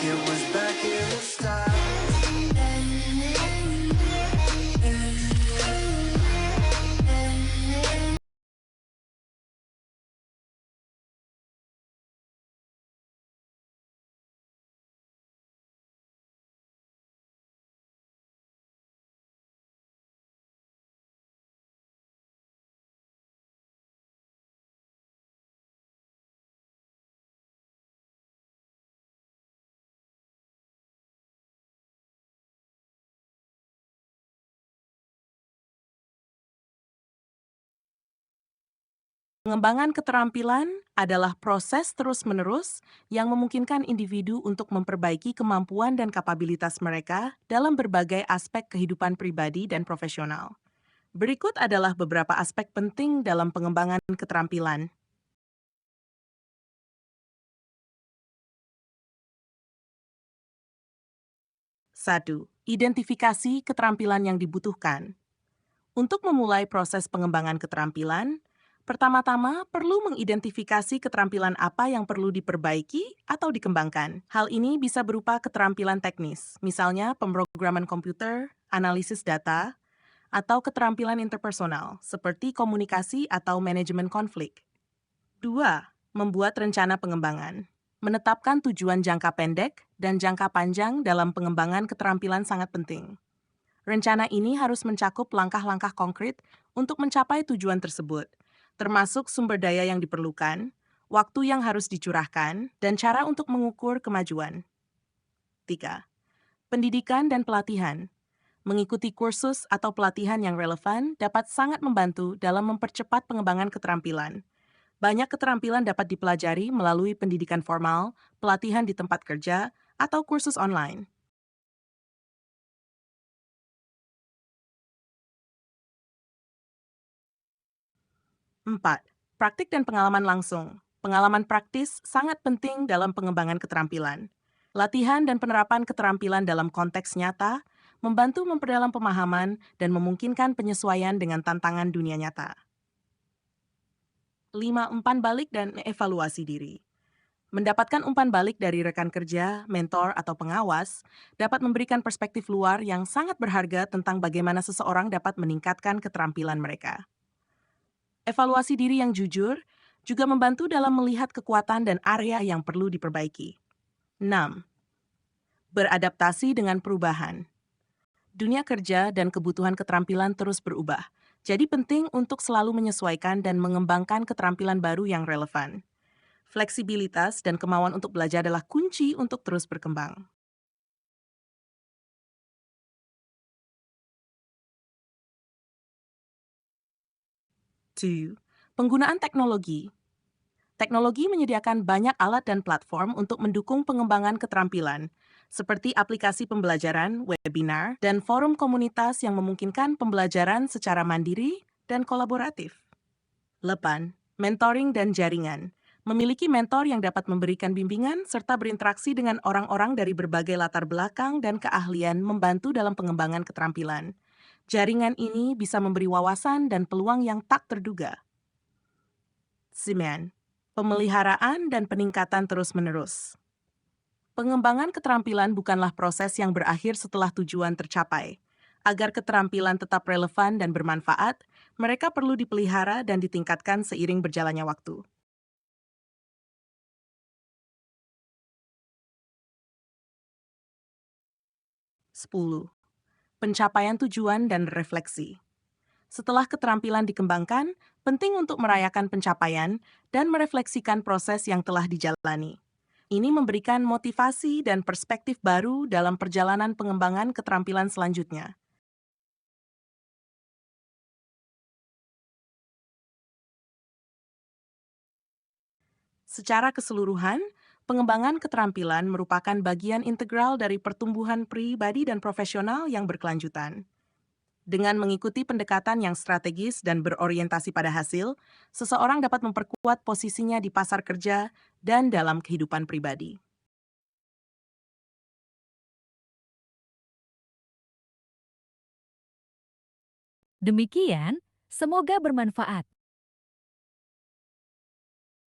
it was back in the style. Pengembangan keterampilan adalah proses terus-menerus yang memungkinkan individu untuk memperbaiki kemampuan dan kapabilitas mereka dalam berbagai aspek kehidupan pribadi dan profesional. Berikut adalah beberapa aspek penting dalam pengembangan keterampilan. 1. Identifikasi keterampilan yang dibutuhkan. Untuk memulai proses pengembangan keterampilan, pertama-tama perlu mengidentifikasi keterampilan apa yang perlu diperbaiki atau dikembangkan. Hal ini bisa berupa keterampilan teknis, misalnya pemrograman komputer, analisis data, atau keterampilan interpersonal, seperti komunikasi atau manajemen konflik. 2. Membuat rencana pengembangan. Menetapkan tujuan jangka pendek dan jangka panjang dalam pengembangan keterampilan sangat penting. Rencana ini harus mencakup langkah-langkah konkret untuk mencapai tujuan tersebut, termasuk sumber daya yang diperlukan, waktu yang harus dicurahkan, dan cara untuk mengukur kemajuan. 3. Pendidikan dan pelatihan. Mengikuti kursus atau pelatihan yang relevan dapat sangat membantu dalam mempercepat pengembangan keterampilan. Banyak keterampilan dapat dipelajari melalui pendidikan formal, pelatihan di tempat kerja, atau kursus online. 4. Praktik dan pengalaman langsung. Pengalaman praktis sangat penting dalam pengembangan keterampilan. Latihan dan penerapan keterampilan dalam konteks nyata membantu memperdalam pemahaman dan memungkinkan penyesuaian dengan tantangan dunia nyata. 5. Umpan balik dan evaluasi diri. Mendapatkan umpan balik dari rekan kerja, mentor, atau pengawas dapat memberikan perspektif luar yang sangat berharga tentang bagaimana seseorang dapat meningkatkan keterampilan mereka. Evaluasi diri yang jujur juga membantu dalam melihat kekuatan dan area yang perlu diperbaiki. 6. Beradaptasi dengan perubahan. Dunia kerja dan kebutuhan keterampilan terus berubah, jadi penting untuk selalu menyesuaikan dan mengembangkan keterampilan baru yang relevan. Fleksibilitas dan kemauan untuk belajar adalah kunci untuk terus berkembang. 2. Penggunaan teknologi. Teknologi menyediakan banyak alat dan platform untuk mendukung pengembangan keterampilan, seperti aplikasi pembelajaran, webinar, dan forum komunitas yang memungkinkan pembelajaran secara mandiri dan kolaboratif. 8. Mentoring dan jaringan. Memiliki mentor yang dapat memberikan bimbingan serta berinteraksi dengan orang-orang dari berbagai latar belakang dan keahlian membantu dalam pengembangan keterampilan. Jaringan ini bisa memberi wawasan dan peluang yang tak terduga. 9. Pemeliharaan dan peningkatan terus-menerus. Pengembangan keterampilan bukanlah proses yang berakhir setelah tujuan tercapai. Agar keterampilan tetap relevan dan bermanfaat, mereka perlu dipelihara dan ditingkatkan seiring berjalannya waktu. 10. Pencapaian tujuan dan refleksi. Setelah keterampilan dikembangkan, penting untuk merayakan pencapaian dan merefleksikan proses yang telah dijalani. Ini memberikan motivasi dan perspektif baru dalam perjalanan pengembangan keterampilan selanjutnya. Secara keseluruhan, pengembangan keterampilan merupakan bagian integral dari pertumbuhan pribadi dan profesional yang berkelanjutan. Dengan mengikuti pendekatan yang strategis dan berorientasi pada hasil, seseorang dapat memperkuat posisinya di pasar kerja dan dalam kehidupan pribadi. Demikian, semoga bermanfaat.